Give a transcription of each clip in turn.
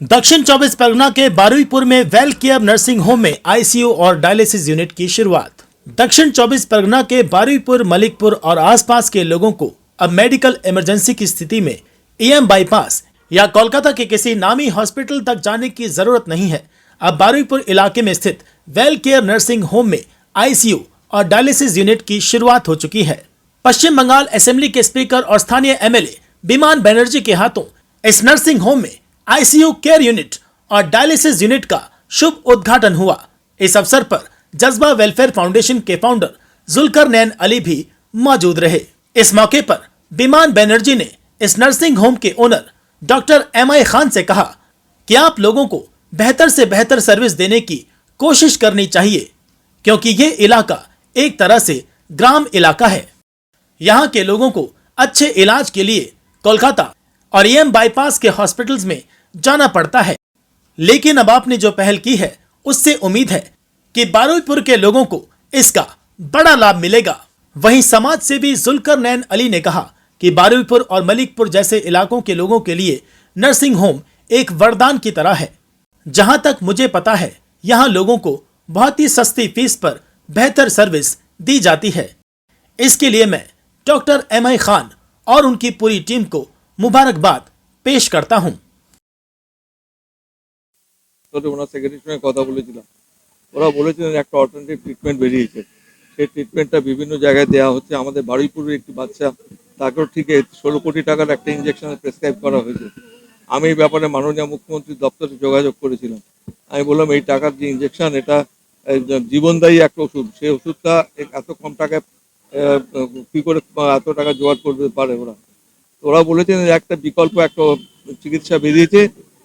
दक्षिण 24 परगना के बारुईपुर में वेल केयर नर्सिंग होम में आईसीयू और डायलिसिस यूनिट की शुरुआत। दक्षिण 24 परगना के बारुईपुर, मलिकपुर और आसपास के लोगों को अब मेडिकल इमरजेंसी की स्थिति में ईएम बाईपास या कोलकाता के किसी नामी हॉस्पिटल तक जाने की जरूरत नहीं है। अब बारुईपुर इलाके में स्थित वेल केयर नर्सिंग होम में आईसीयू और डायलिसिस यूनिट की शुरुआत हो चुकी है। पश्चिम बंगाल असेंबली के स्पीकर और स्थानीय एमएलए बिमान बनर्जी के हाथों इस नर्सिंग होम में आईसीयू केयर यूनिट और डायलिसिस यूनिट का शुभ उद्घाटन हुआ। इस अवसर पर जज्बा वेलफेयर फाउंडेशन के फाउंडर जुल्करनैन अली भी मौजूद रहे। इस मौके पर बिमान बनर्जी ने इस नर्सिंग होम के ओनर डॉक्टर एमआई खान से कहा कि आप लोगों को बेहतर से बेहतर सर्विस देने की कोशिश करनी चाहिए, क्योंकि ये इलाका एक तरह से ग्राम इलाका है। यहाँ के लोगों को अच्छे इलाज के लिए कोलकाता और ईएम बाईपास के हॉस्पिटल्स में जाना पड़ता है, लेकिन अब आपने जो पहल की है उससे उम्मीद है कि बारुईपुर के लोगों को इसका बड़ा लाभ मिलेगा। वहीं समाज सेवी जुल्करनैन अली ने कहा कि बारुईपुर और मलिकपुर जैसे इलाकों के लोगों के लिए नर्सिंग होम एक वरदान की तरह है। जहां तक मुझे पता है, यहां लोगों को बहुत ही सस्ती फीस पर बेहतर सर्विस दी जाती है। इसके लिए मैं डॉक्टर एमआई खान और उनकी पूरी टीम को मुबारकबाद पेश करता हूं। ওনার সেক্রেটারির সঙ্গে কথা বলেছিলাম, ওরা বলেছিলেন একটা অল্টারনেটিভ ট্রিটমেন্ট বেরিয়েছে, সেই ট্রিটমেন্টটা বিভিন্ন জায়গায় দেওয়া হচ্ছে। আমাদের বারুইপুরের একটি বাচ্চা, তাকেও ঠিক 16 কোটি টাকার একটা ইঞ্জেকশন প্রেসক্রাইব করা হয়েছে। আমি এই ব্যাপারে মাননীয় মুখ্যমন্ত্রীর দপ্তরে যোগাযোগ করেছিলাম। আমি বললাম এই টাকার যে ইঞ্জেকশন, এটা জীবনদায়ী একটা ওষুধ, সেই ওষুধটা এত কম টাকায় কী করে এত টাকা জোগাড় করতে পারে ওরা। ওরা বলেছেন একটা বিকল্প একটা চিকিৎসা বেরিয়েছে,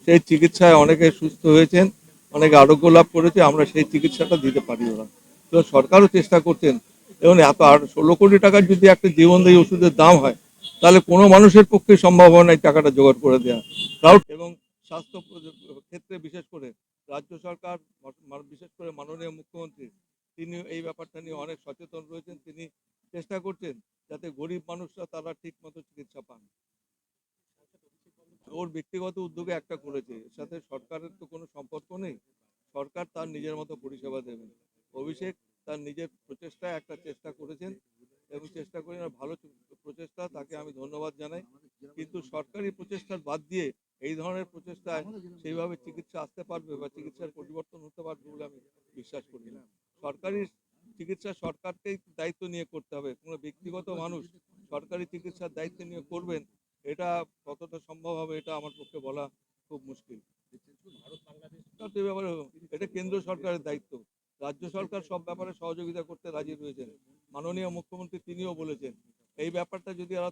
সেই চিকিৎসায় অনেকে সুস্থ হয়েছেন, অনেকে আরোগ্য লাভ করেছে, আমরা সেই চিকিৎসাটা দিতে পারি। ওরা তো সরকারও চেষ্টা করছেন, এবং এত 16 কোটি টাকার যদি একটা জীবনদায়ী ওষুধের দাম হয়, তাহলে কোনো মানুষের পক্ষে সম্ভব হয় না এই টাকাটা জোগাড় করে দেওয়া। এবং স্বাস্থ্য ক্ষেত্রে বিশেষ করে রাজ্য সরকার, বিশেষ করে মাননীয় মুখ্যমন্ত্রী, তিনি এই ব্যাপারটা নিয়ে অনেক সচেতন রয়েছেন। তিনি চেষ্টা করছেন যাতে গরিব মানুষরা তারা ঠিক মতো চিকিৎসা পান। ওর ব্যক্তিগত উদ্যোগে একটা করেছে, এর সাথে সরকারের তো কোনো সম্পর্ক নেই। সরকার তার নিজের মতো পরিষেবা দেবেন। অভিষেক তার নিজের প্রচেষ্টায় একটা চেষ্টা করেছেন, এবং চেষ্টা করে ভালো প্রচেষ্টা, তাকে আমি ধন্যবাদ জানাই। কিন্তু সরকারি প্রচেষ্টার বাদ দিয়ে এই ধরনের প্রচেষ্টায় সেইভাবে চিকিৎসা আসতে পারবে বা চিকিৎসার পরিবর্তন হতে পারবে বলে আমি বিশ্বাস করি না। সরকারি চিকিৎসা সরকারকেই দায়িত্ব নিয়ে করতে হবে। কোনো ব্যক্তিগত মানুষ সরকারি চিকিৎসার দায়িত্ব নিয়ে করবেন, এটা কতটা সম্ভব হবে এটা আমার পক্ষে বলা খুব মুশকিল। এটা কেন্দ্র সরকারের দায়িত্ব। রাজ্য সরকার সব ব্যাপারে সহযোগিতা করতে রাজি রয়েছেন। মাননীয় মুখ্যমন্ত্রী তিনিও বলেছেন এই ব্যাপারটা যদি এরা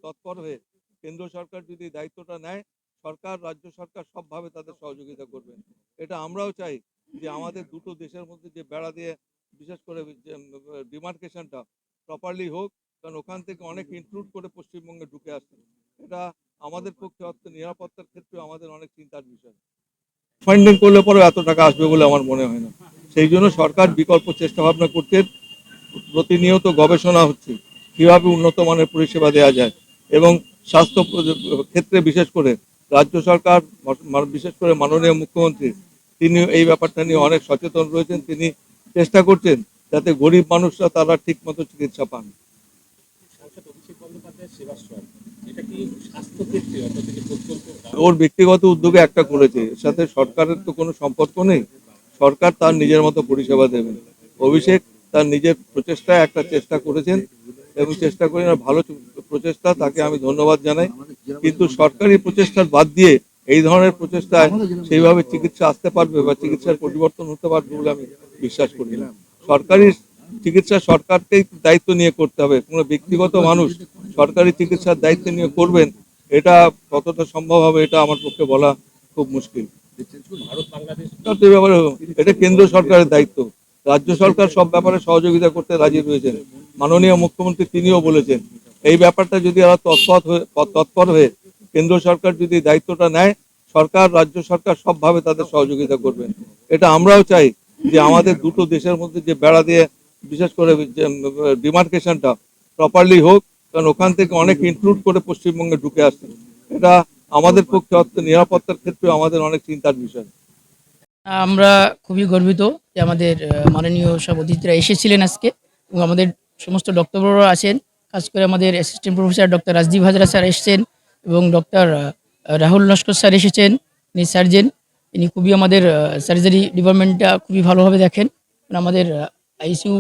তৎপর হয়ে কেন্দ্র সরকার যদি দায়িত্বটা নেয়, সরকার, রাজ্য সরকার সবভাবে তাদের সহযোগিতা করবেন। এটা আমরাও চাই যে আমাদের দুটো দেশের মধ্যে যে বেড়া দিয়ে বিশেষ করে ডিমার্কেশনটা প্রপারলি হোক, কারণ ওখান থেকে অনেক ইনক্লুড করে পশ্চিমবঙ্গে ঢুকে আসছে। এটা আমাদের পক্ষে নিরাপত্তার ক্ষেত্রে আমাদের অনেক চিন্তার বিষয়। ফান্ডিং করলে পরে এত টাকা আসবে বলে আমার মনে হয় না। সেই জন্য সরকার বিকল্প চেষ্টা ভাবনা করছে, প্রতিনিয়ত গবেষণা হচ্ছে কীভাবে উন্নত মানের পরিষেবা দেওয়া যায়। এবং স্বাস্থ্য ক্ষেত্রে বিশেষ করে রাজ্য সরকার, বিশেষ করে মাননীয় মুখ্যমন্ত্রী, তিনি এই ব্যাপারটা নিয়ে অনেক সচেতন রয়েছেন। তিনি চেষ্টা করছেন যাতে গরিব মানুষরা তারা ঠিক মতো চিকিৎসা পান। ওর ব্যক্তিগত উদ্যোগে একটা করেছে, এর সাথে সরকারের তো কোনো সম্পর্ক নেই। সরকার তার নিজের মতো পরিষেবা দেবেন। অভিষেক তার নিজের প্রচেষ্টায় একটা চেষ্টা করেছেন, এবং চেষ্টা করে ভালো প্রচেষ্টা, তাকে আমি ধন্যবাদ জানাই। কিন্তু সরকারি প্রচেষ্টার বাদ দিয়ে এই ধরনের প্রচেষ্টায় সেইভাবে চিকিৎসা আসতে পারবে বা চিকিৎসার পরিবর্তন হতে পারবে বলে আমি বিশ্বাস করি না। সরকারি চিকিৎসা সরকারকেই দায়িত্ব নিয়ে করতে হবে। কোনো ব্যক্তিগত মানুষ সরকারি চিকিৎসার দায়িত্ব নিয়ে করবেন, এটা কতটা সম্ভব হবে এটা আমার পক্ষে বলা খুব মুশকিল। এটা কেন্দ্র সরকারের দায়িত্ব। রাজ্য সরকার সব ব্যাপারে সহযোগিতা করতে রাজি রয়েছেন। মাননীয় মুখ্যমন্ত্রী তিনিও বলেছেন এই ব্যাপারটা যদি এরা তৎপর হয়ে কেন্দ্র সরকার যদি দায়িত্বটা নেয়, সরকার, রাজ্য সরকার সবভাবে তাদের সহযোগিতা করবেন। এটা আমরাও চাই যে আমাদের দুটো দেশের মধ্যে যে বেড়া দিয়ে বিশেষ করে ডিমার্কেশনটা প্রপারলি হোক, কারণ ওখান থেকে অনেক ইনক্লুড করে পশ্চিমবঙ্গে ঢুকে আসছে। এটা আমাদের পক্ষে নিরাপত্তার ক্ষেত্রে আমাদের অনেক চিন্তার বিষয়। আমরা খুবই গর্বিত যে আমাদের মাননীয় সব অতিথিরা এসেছিলেন আজকে এবং আমাদের সমস্ত ডক্টররা আছেন। খাস করে আমাদের assistant professor doctor Rajdeep Hazra sir এসেছেন এবং ডক্টর রাহুল নস্কর স্যার এসেছেন। ইনি সার্জেন। ইনি খুবই আমাদের সার্জারি ডিপার্টমেন্টটা খুবই ভালোভাবে দেখেন। আমাদের ICU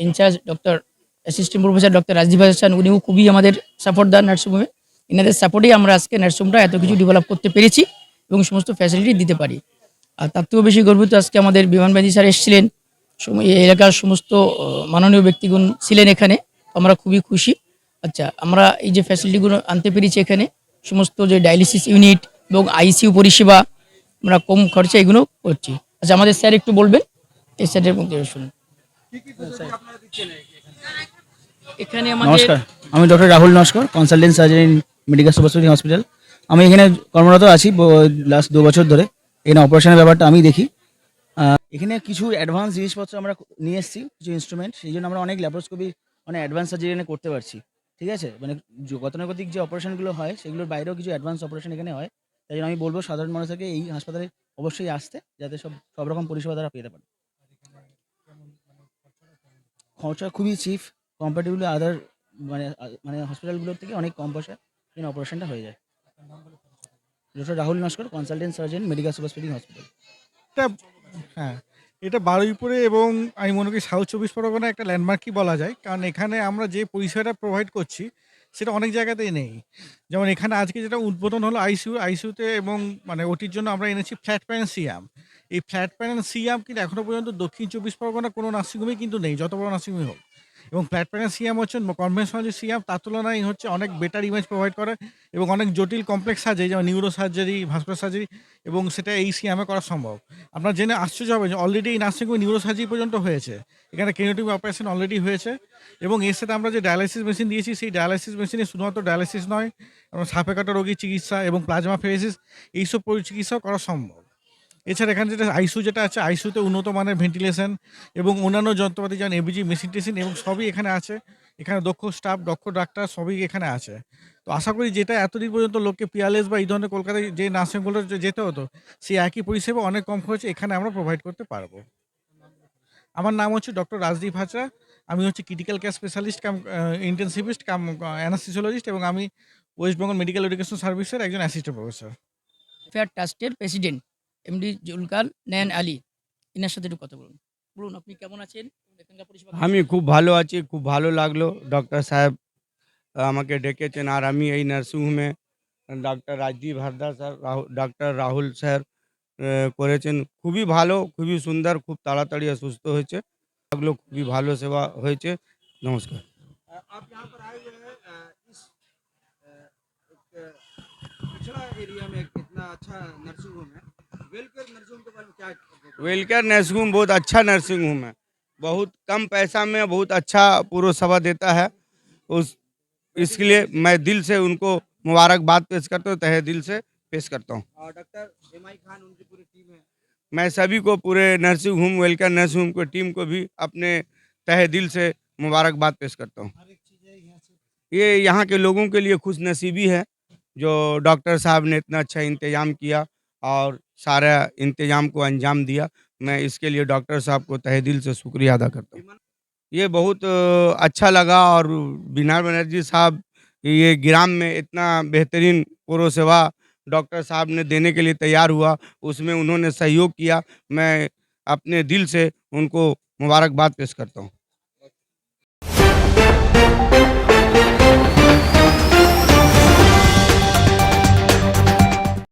in charge doctor assistant professor doctor Rajdeep Hazra sir উনিও খুবই আমাদের সাপোর্ট দেন নার্সিংহোমে। এনাদের সাপোর্টেই আমরা আজকে নার্সিংহোমটা এত কিছু ডেভেলপ করতে পেরেছি এবং সমস্ত ফ্যাসিলিটি দিতে পারি। আর তার থেকেও বেশি গর্বিত আজকে আমাদের বিমান বাহিনী স্যার এসেছিলেন। এই এলাকার সমস্ত মাননীয় ব্যক্তিগণ ছিলেন এখানে। আমরা খুবই খুশি। আচ্ছা, আমরা এই যে ফ্যাসিলিটিগুলো আনতে পেরেছি এখানে, সমস্ত যে ডায়ালিসিস ইউনিট এবং আইসিইউ পরিষেবা আমরা কম খরচে এগুলো করছি। আচ্ছা, আমাদের স্যার একটু বলবেন এই স্যারের মধ্যে শুনুন। এখানে আমাদের নমস্কার, আমি doctor Rahul Naskar, consultant surgeon in medical super speciality hospital. আমি এখানে কর্মরত আছি লাস্ট 2 বছর ধরে। এখানে অপারেশনের ব্যাপারটা আমি দেখি। এখানে কিছু অ্যাডভান্স জিনিসপত্র আমরা নিয়ে এসেছি, কিছু ইনস্ট্রুমেন্ট, সেই জন্য আমরা অনেক ল্যাপারোস্কোপি, মানে অ্যাডভান্স সার্জারি এখানে করতে পারছি। ঠিক আছে, মানে গতানুগতিক যে অপারেশনগুলো হয় সেগুলোর বাইরেও কিছু অ্যাডভান্স অপারেশন এখানে হয়। তাই জন্য আমি বলবো সাধারণ মানুষকে এই হাসপাতালে অবশ্যই আসতে, যাতে সব রকম পরিষেবা তারা পেতে পারে। খরচা খুবই চিপ, কম্পারেটিভলি আদার মানে হসপিটালগুলোর থেকে অনেক কম পয়সা এখানে অপারেশনটা হয়ে যায়। Doctor Rahul Naskar, consultant surgeon, medical super speciality hospital. এটা হ্যাঁ, এটা বারুইপুরে এবং আমি মনে করি সাউথ 24 পরগনা একটা ল্যান্ডমার্কই বলা যায়। কারণ এখানে আমরা যে পরিষেবাটা প্রোভাইড করছি সেটা অনেক জায়গাতেই নেই। যেমন এখানে আজকে যেটা উদ্বোধন হলো আইসিইউতে, এবং মানে ওটির জন্য আমরা এনেছি ফ্ল্যাট প্যানেল সিয়াম। এই ফ্ল্যাট প্যানেল সিয়াম কিন্তু এখনো পর্যন্ত দক্ষিণ 24 পরগনা কোনো নার্সিংহোমে কিন্তু নেই, যত বড় নার্সিংহোমই হোক। এবং ফ্ল্যাট প্যানেল সিয়াম হচ্ছে কনভেনশনাল যে সিয়াম, তার তুলনায় হচ্ছে অনেক বেটার ইমেজ প্রোভাইড করে এবং অনেক জটিল কমপ্লেক্স সার্জারি, যেমন নিউরো সার্জারি, ভাস্কুলার সার্জারি, এবং সেটা এই সিয়ামে করা সম্ভব। আপনার জেনে আশ্চর্য হবে যে অলরেডি এই নার্সিংহোমে নিউরো সার্জারি পর্যন্ত হয়েছে। এখানে ক্রিয়েটিভ অপারেশন অলরেডি হয়েছে, এবং এর সাথে আমরা যে ডায়ালাইসিস মেশিন দিয়েছি, সেই ডায়ালাইসিস মেশিনে শুধুমাত্র ডায়ালাইসিস নয়, এবং সাপে কাটা রোগীর চিকিৎসা এবং প্লাজমা ফেরেসিস এইসব চিকিৎসাও করা সম্ভব। এছাড়া এখানে যেটা আইসিইউ যেটা আছে, আইসিইউতে উন্নত মানের ভেন্টিলেশন এবং অন্যান্য যন্ত্রপাতি, যেমন এবিজি মেশিন টেশিন, এবং সবই এখানে আছে। এখানে দক্ষ স্টাফ, দক্ষ ডাক্তার সবই এখানে আছে। তো আশা করি যেটা এতদিন পর্যন্ত লোককে পিয়ারলেস বা এই ধরনের কলকাতায় যে নার্সিংগুলো যেতে হতো, সেই একই পরিষেবা অনেক কম খরচে এখানে আমরা প্রোভাইড করতে পারবো। আমার নাম হচ্ছে ডক্টর রাজদীপ হাজরা। আমি হচ্ছে ক্রিটিক্যাল কেয়ার স্পেশালিস্ট কাম ইন্টেনসিভিস্ট কাম অ্যানাস্থেসিওলজিস্ট, এবং আমি ওয়েস্ট বেঙ্গল মেডিকেল এডুকেশন সার্ভিসের একজন অ্যাসিস্ট্যান্ট প্রফেসর। ফেয়ার ট্রাস্টের প্রেসিডেন্ট এমডি জুলকার নয়ন আলী, এনার সাথে একটু কথা বলুন। বলুন, আপনি কেমন আছেন? এখানকার পরিষেবা কেমন? আমি খুব ভালো আছি, খুব ভালো লাগলো ডক্টর সাহেব আমাকে ডেকেছেন, আর আমি এই নার্সিংহোমে doctor Rajdeep Hardar sir, doctor Rahul sir করেছেন। খুবই ভালো, খুবই সুন্দর, খুব তাড়াতাড়ি সুস্থ হয়েছে, লাগলো, খুবই ভালো সেবা হয়েছে। নমস্কার। आप यहाँ पर आए हुए हैं इस एक पिछड़ा एरिया में कितना अच्छा नर्सिंग होम है। वेलकेयर नर्सिंग होम के बारे में क्या वेलकेयर नर्सिंग होम बहुत अच्छा नर्सिंग होम है, बहुत कम पैसा में बहुत अच्छा पूरा सेवा देता है। उस इसके लिए मैं दिल से उनको मुबारकबाद पेश करता हूँ, तहे दिल से पेश करता हूँ। और डॉक्टर एमआई खान उनकी पूरी टीम है। मैं सभी को, पूरे नर्सिंग होम, वेलकेयर नर्सिंग होम की टीम को भी अपने तहे दिल से मुबारकबाद पेश करता हूँ। ये यहाँ के लोगों के लिए खुश नसीबी है जो डॉक्टर साहब ने इतना अच्छा इंतज़ाम किया और सारा इंतज़ाम को अंजाम दिया। मैं इसके लिए डॉक्टर साहब को तहे दिल से शुक्रिया अदा करता हूँ। ये बहुत अच्छा लगा, और बीना बनर्जी साहब ये ग्राम में इतना बेहतरीन पूर्व सेवा डॉक्टर साहब ने देने के लिए तैयार हुआ, उसमें उन्होंने सहयोग किया। मैं अपने दिल से उनको मुबारकबाद पेश करता हूँ।